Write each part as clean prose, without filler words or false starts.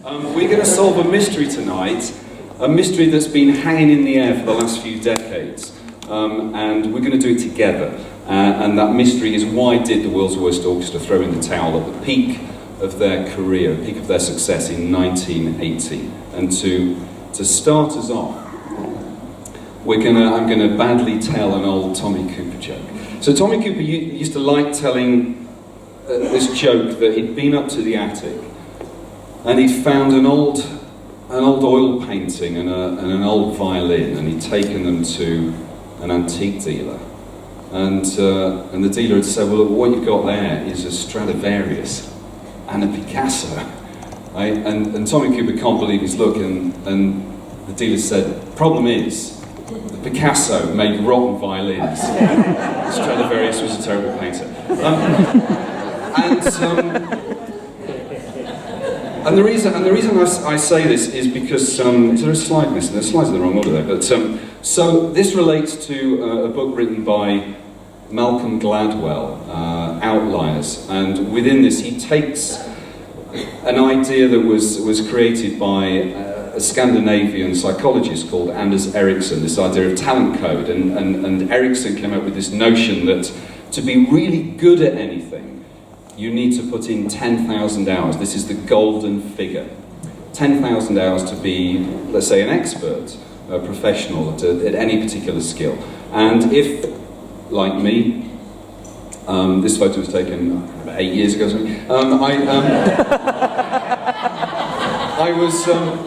We're going to solve a mystery tonight, a mystery that's been hanging in the air for the last few decades, and we're going to do it together. And that mystery is, why did the world's worst orchestra throw in the towel at the peak of their career, the peak of their success in 1980? And to start us off, I'm going to badly tell an old Tommy Cooper joke. So Tommy Cooper used to like telling this joke that he'd been up to the attic and he'd found an old oil painting and an old violin, and he'd taken them to an antique dealer. And the dealer had said, well, look, what you've got there is a Stradivarius and a Picasso. Right? And Tommy Cooper can't believe his luck, and the dealer said, problem is, the Picasso made rotten violins. Stradivarius was a terrible painter. And the reason I say this is because is there a slide missing? The slides are in the wrong order there. But so this relates to a book written by Malcolm Gladwell, Outliers, and within this he takes an idea that was created by a Scandinavian psychologist called Anders Ericsson, this idea of talent code, and Ericsson came up with this notion that to be really good at anything, you need to put in 10,000 hours. This is the golden figure. 10,000 hours to be, let's say, an expert, a professional at any particular skill. And if, like me, this photo was taken about 8 years ago or something,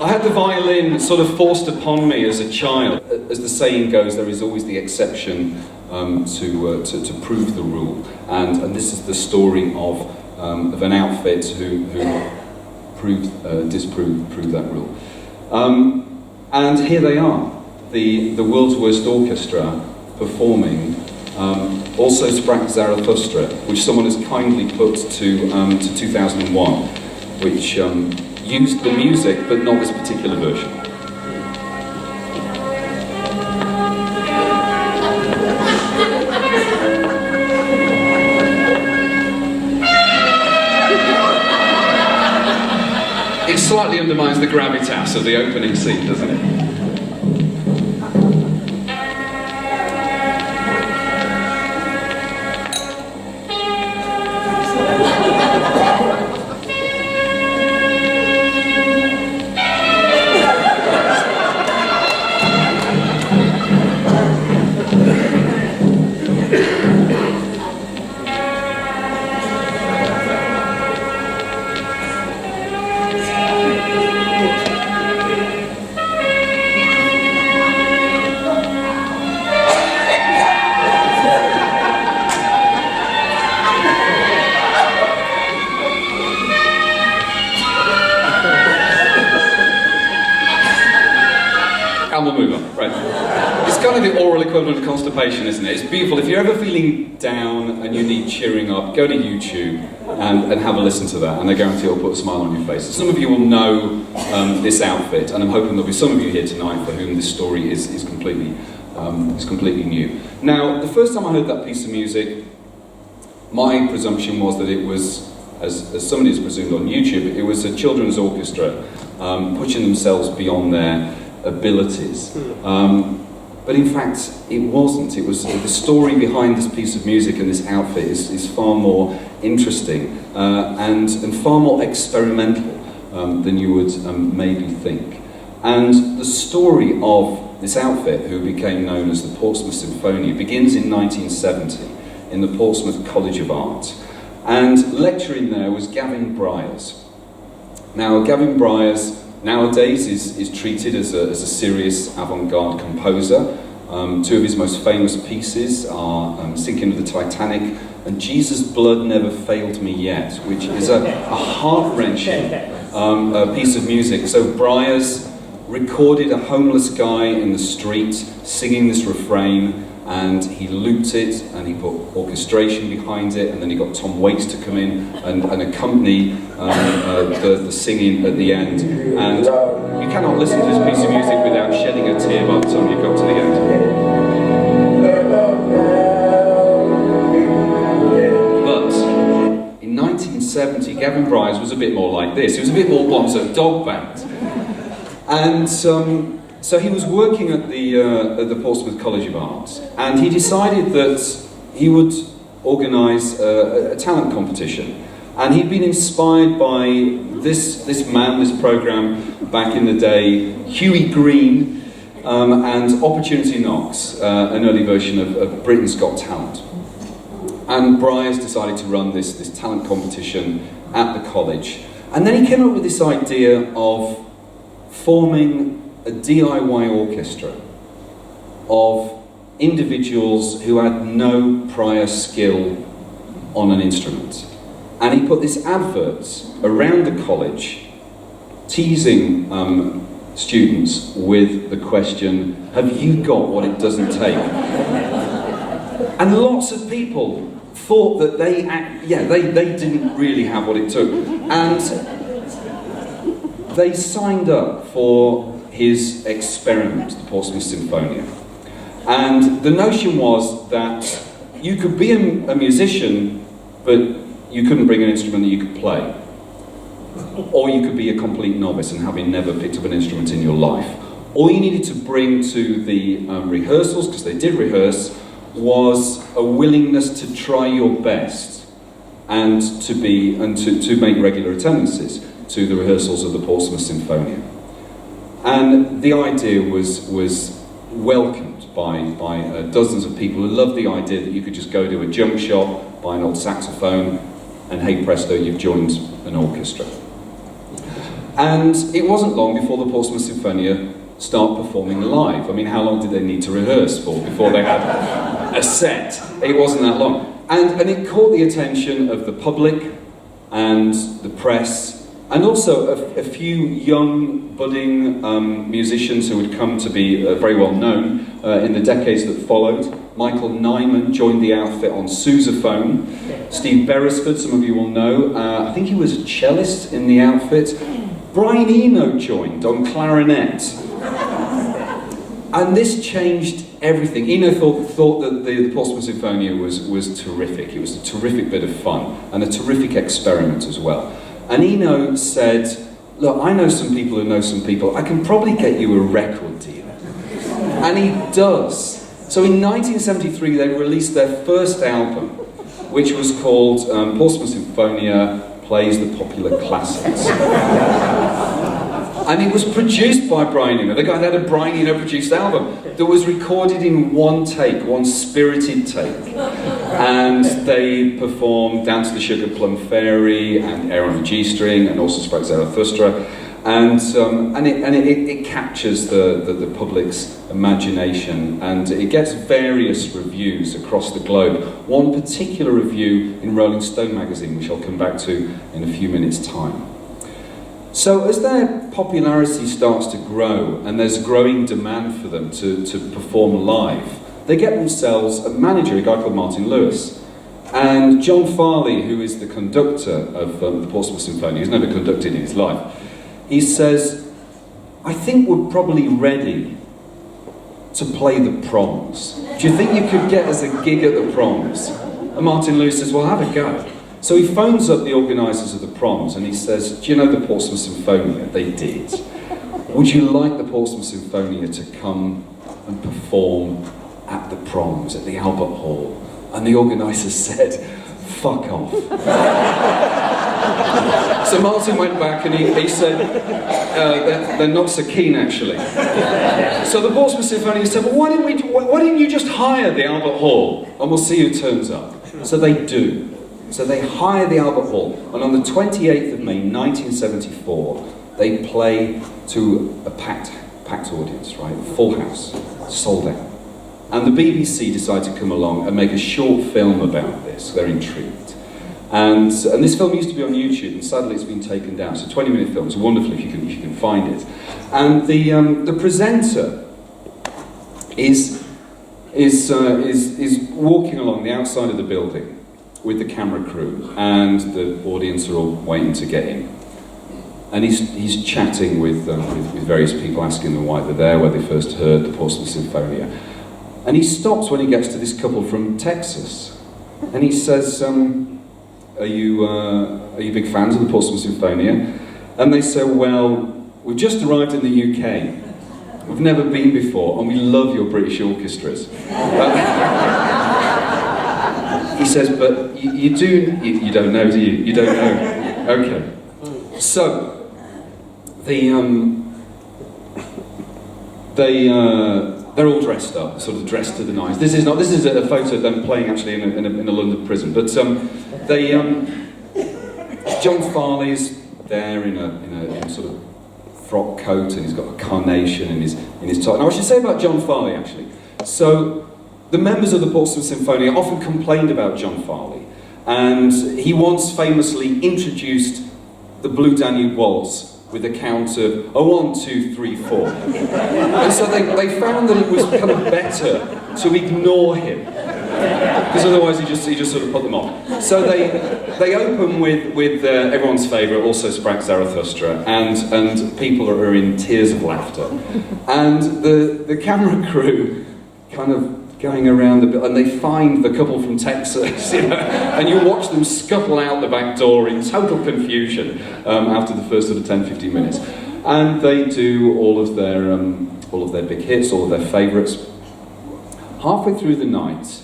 I had the violin sort of forced upon me as a child. As the saying goes, there is always the exception to prove the rule, and this is the story of an outfit who disproved that rule. And here they are, the world's worst orchestra performing Also Sprach Zarathustra, which someone has kindly put to 2001, which used the music but not this particular version. It slightly undermines the gravitas of the opening scene, doesn't it? And we'll move on, right. It's kind of the oral equivalent of constipation, isn't it? It's beautiful. If you're ever feeling down and you need cheering up, go to YouTube and have a listen to that, and I guarantee it'll put a smile on your face. Some of you will know this outfit, and I'm hoping there'll be some of you here tonight for whom this story is completely new. Now, the first time I heard that piece of music, my presumption was that it was, as somebody has presumed on YouTube, it was a children's orchestra pushing themselves beyond their abilities. But in fact, it wasn't. It was the story behind this piece of music and this outfit is far more interesting and far more experimental than you would maybe think. And the story of this outfit, who became known as the Portsmouth Sinfonia, begins in 1970 in the Portsmouth College of Art. And lecturing there was Gavin Bryars. Now, Gavin Bryars nowadays is treated as a serious avant-garde composer. Two of his most famous pieces are Sinking of the Titanic and Jesus' Blood Never Failed Me Yet, which is a heart-wrenching piece of music. So Bryars recorded a homeless guy in the street singing this refrain, and he looped it, and he put orchestration behind it, and then he got Tom Waits to come in and accompany the singing at the end. And you cannot listen to this piece of music without shedding a tear by the time you've got to the end. But in 1970, Gavin Bryars was a bit more like this. He was a bit more Bonzo Dog Band. And so he was working at the Portsmouth College of Arts, and he decided that he would organise a talent competition. And he'd been inspired by this man, this programme back in the day, Huey Green, and Opportunity Knocks, an early version of Britain's Got Talent. And Bryars decided to run this talent competition at the college. And then he came up with this idea of forming a DIY orchestra of individuals who had no prior skill on an instrument. And he put this adverts around the college, teasing students with the question, have you got what it doesn't take? And lots of people thought that they didn't really have what it took. And they signed up for his experiment, the Portsmouth Sinfonia. And the notion was that you could be a musician, but you couldn't bring an instrument that you could play. Or you could be a complete novice and having never picked up an instrument in your life. All you needed to bring to the rehearsals, because they did rehearse, was a willingness to try your best and to make regular attendances to the rehearsals of the Portsmouth Sinfonia. And the idea was welcomed by dozens of people who loved the idea that you could just go to a junk shop, buy an old saxophone, and hey presto, you've joined an orchestra. And it wasn't long before the Portsmouth Sinfonia start performing live. I mean, how long did they need to rehearse for before they had a set? It wasn't that long. And it caught the attention of the public and the press, and also a few young, budding musicians who would come to be very well known in the decades that followed. Michael Nyman joined the outfit on sousaphone. Steve Beresford, some of you will know, I think he was a cellist in the outfit. Brian Eno joined on clarinet. And this changed everything. Eno thought that the Portsmouth Sinfonia was terrific. It was a terrific bit of fun, and a terrific experiment as well. And Eno said, look, I know some people who know some people. I can probably get you a record deal. And he does. So in 1973, they released their first album, which was called Portsmouth Sinfonia Plays the Popular Classics. And it was produced by Brian Eno. The guy that had a Brian Eno produced album that was recorded in one take, one spirited take. And they performed Down to the Sugar Plum Fairy and Air on a G-string and also Sprach Zarathustra. And it captures the public's imagination, and it gets various reviews across the globe. One particular review in Rolling Stone magazine, which I'll come back to in a few minutes' time. So as their popularity starts to grow and there's growing demand for them to perform live, they get themselves a manager, a guy called Martin Lewis. And John Farley, who is the conductor of the Portsmouth Sinfonia, he's never conducted in his life, he says, I think we're probably ready to play the Proms. Do you think you could get us a gig at the Proms? And Martin Lewis says, well, have a go. So he phones up the organisers of the Proms and he says, do you know the Portsmouth Sinfonia? They did. Would you like the Portsmouth Sinfonia to come and perform at the Proms, at the Albert Hall? And the organisers said, fuck off. So Martin went back and he said, they're not so keen actually. So the Portsmouth Sinfonia said, well, why didn't you just hire the Albert Hall and we'll see who turns up? So they do. So they hire the Albert Hall, and on the 28th of May 1974, they play to a packed audience, right? Full house, sold out. And the BBC decide to come along and make a short film about this. They're intrigued. And this film used to be on YouTube, and sadly it's been taken down. It's a 20-minute film. It's wonderful if you can find it. And the presenter is walking along the outside of the building with the camera crew, and the audience are all waiting to get in. And he's chatting with various people, asking them why they're there, where they first heard the Portsmouth Sinfonia. And he stops when he gets to this couple from Texas. And he says, are you big fans of the Portsmouth Sinfonia? And they say, well, we've just arrived in the UK. We've never been before, and we love your British orchestras. He says, but you don't know, do you? You don't know. Okay. So, they're all dressed up, sort of dressed to the nines. This is a photo of them playing actually in a London prison. But John Farley's there in a sort of frock coat, and he's got a carnation in his tie. Now, I should say about John Farley actually. So, the members of the Portsmouth Sinfonia often complained about John Farley, and he once famously introduced the Blue Danube Waltz with a count of 1, 2, 3, 4. And so they found that it was kind of better to ignore him, because otherwise he just sort of put them off. So they open with everyone's favourite, Also Sprach Zarathustra, and people are in tears of laughter. And the camera crew kind of going around a bit, and they find the couple from Texas, you know, and you watch them scuttle out the back door in total confusion after the first sort of 10-15 minutes. And they do all of their big hits, all of their favourites. Halfway through the night,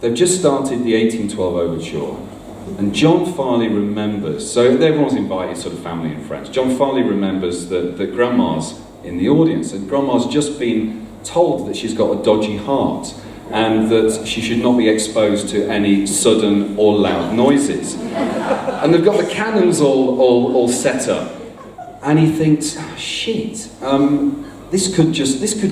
they've just started the 1812 Overture, and John Farley remembers, so everyone's invited, sort of family and friends. John Farley remembers that Grandma's in the audience, and Grandma's just been told that she's got a dodgy heart and that she should not be exposed to any sudden or loud noises. And they've got the cannons all set up, and he thinks, oh, shit, this could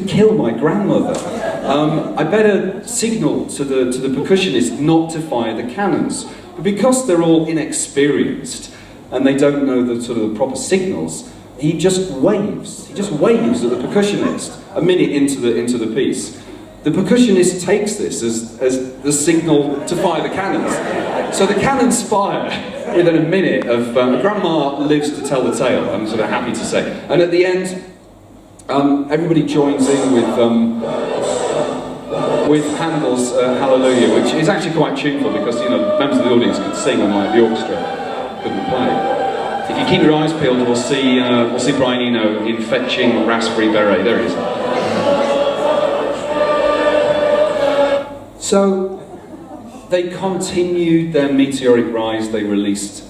kill my grandmother. I better signal to the percussionist not to fire the cannons. But because they're all inexperienced and they don't know the sort of the proper signals, he just waves. He just waves at the percussionist a minute into the piece. The percussionist takes this as the signal to fire the cannons. So the cannons fire within a minute of... Grandma lives to tell the tale, I'm sort of happy to say. And at the end, everybody joins in with Handel's Hallelujah, which is actually quite tuneful because, you know, members of the audience could sing unlike the orchestra couldn't play. If you keep your eyes peeled, we'll see Brian Eno in Fetching Raspberry Beret. There he is. So they continued their meteoric rise. They released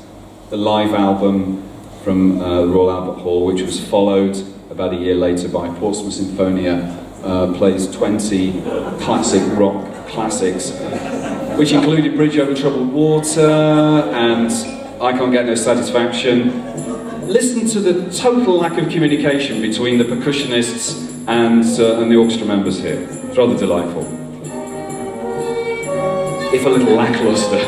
the live album from Royal Albert Hall, which was followed about a year later by Portsmouth Sinfonia, plays 20 classic rock classics, which included Bridge Over Troubled Water and I Can't Get No Satisfaction. Listen to the total lack of communication between the percussionists and the orchestra members here. It's rather delightful, if a little lackluster.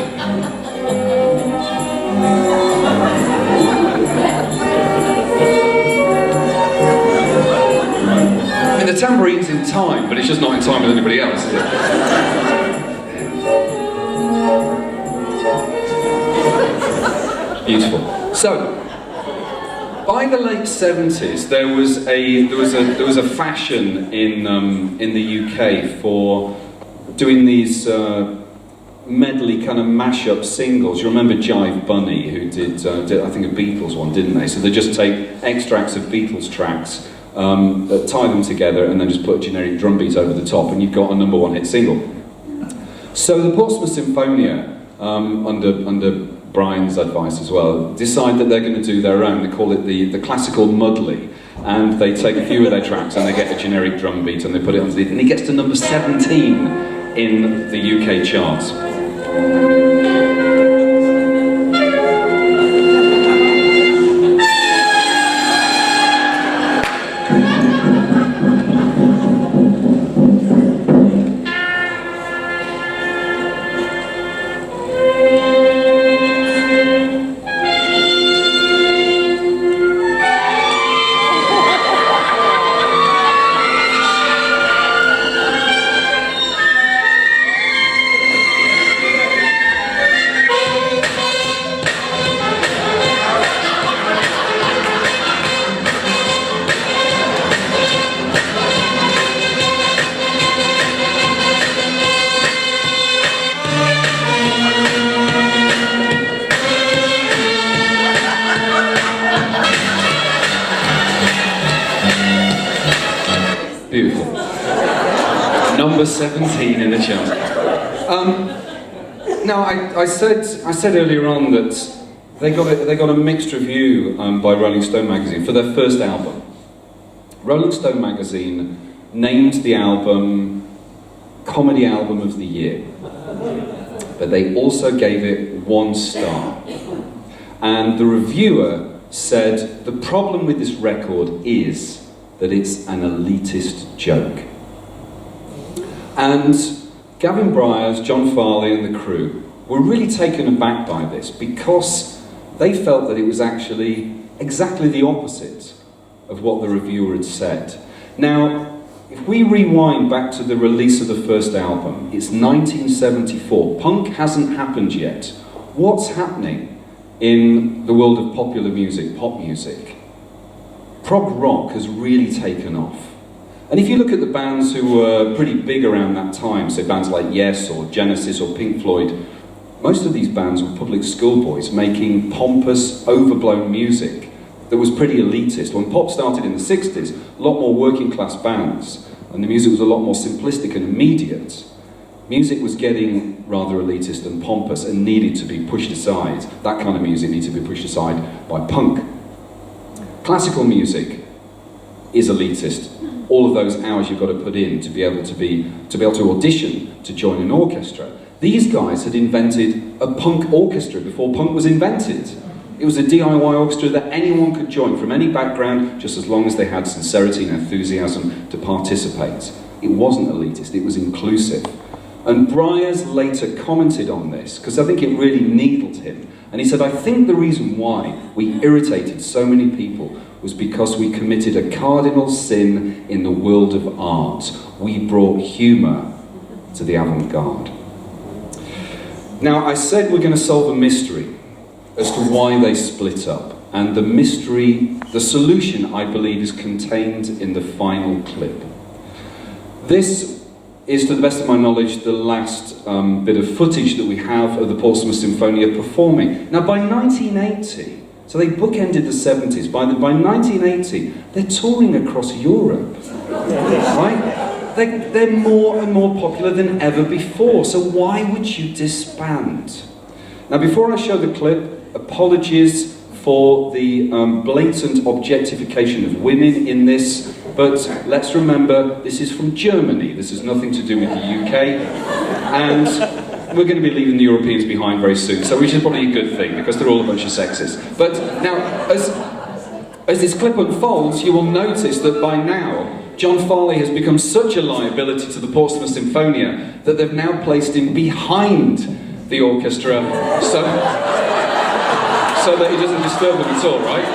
I mean, the tambourine's in time, but it's just not in time with anybody else, is it? Beautiful. So, by the late 70s, there was a fashion in the UK for doing these medley kind of mashup singles. You remember Jive Bunny, who did I think a Beatles one, didn't they? So they just take extracts of Beatles tracks, tie them together, and then just put a generic drum beat over the top, and you've got a #1 hit single. So the Portsmouth Sinfonia, under Brian's advice as well, decide that they're going to do their own. They call it the classical medley, and they take a few of their tracks and they get a generic drum beat and they put it underneath, and it gets to number 17 in the UK charts. beautiful. Number 17 in the chart. Now, I said earlier on that they got a mixed review by Rolling Stone magazine for their first album. Rolling Stone magazine named the album Comedy Album of the Year, but they also gave it 1 star. And the reviewer said the problem with this record is that it's an elitist joke. And Gavin Bryars, John Farley and the crew were really taken aback by this because they felt that it was actually exactly the opposite of what the reviewer had said. Now, if we rewind back to the release of the first album, it's 1974. Punk hasn't happened yet. What's happening in the world of popular music, pop music? Prog rock has really taken off. And if you look at the bands who were pretty big around that time, so bands like Yes or Genesis or Pink Floyd, most of these bands were public schoolboys making pompous, overblown music that was pretty elitist. When pop started in the 60s, a lot more working class bands, and the music was a lot more simplistic and immediate. Music was getting rather elitist and pompous and needed to be pushed aside. That kind of music needed to be pushed aside by punk. Classical music is elitist. All of those hours you've got to put in to be able to audition to join an orchestra. These guys had invented a punk orchestra before punk was invented. It was a DIY orchestra that anyone could join from any background, just as long as they had sincerity and enthusiasm to participate. It wasn't elitist, it was inclusive. And Bryars later commented on this, because I think it really needled him. And he said, I think the reason why we irritated so many people was because we committed a cardinal sin in the world of art. We brought humour to the avant-garde. Now, I said we're going to solve a mystery as to why they split up. And the mystery, the solution, I believe, is contained in the final clip. This is, to the best of my knowledge, the last bit of footage that we have of the Portsmouth Sinfonia performing. Now, by 1980, so they bookended the 70s, by 1980, they're touring across Europe, right? They're more and more popular than ever before, so why would you disband? Now, before I show the clip, apologies for the blatant objectification of women in this, but let's remember, this is from Germany, this has nothing to do with the UK, and we're going to be leaving the Europeans behind very soon, so which is probably a good thing, because they're all a bunch of sexists. But now, as this clip unfolds, you will notice that by now, John Farley has become such a liability to the Portsmouth Sinfonia that they've now placed him behind the orchestra, so that he doesn't disturb them at all, right?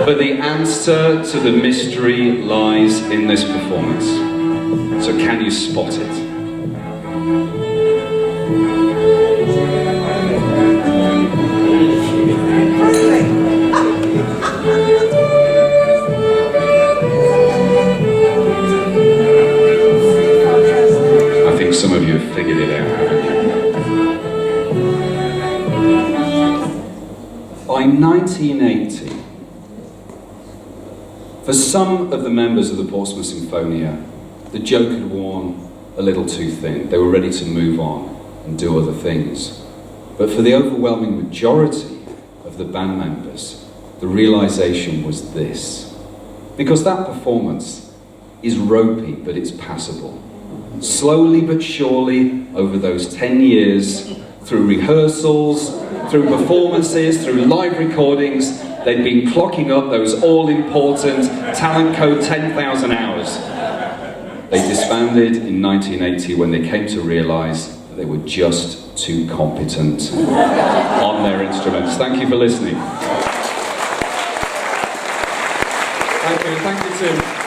But the answer to the mystery lies in this performance. So can you spot it? I think some of you have figured it out, haven't you? By 1980, for some of the members of the Portsmouth Sinfonia, the joke had worn a little too thin. They were ready to move on and do other things. But for the overwhelming majority of the band members, the realization was this. Because that performance is ropey, but it's passable. Slowly but surely, over those 10 years, through rehearsals, through performances, through live recordings, they'd been clocking up those all-important talent code 10,000 hours. They disbanded in 1980 when they came to realise that they were just too competent on their instruments. Thank you for listening. Thank you, Tim.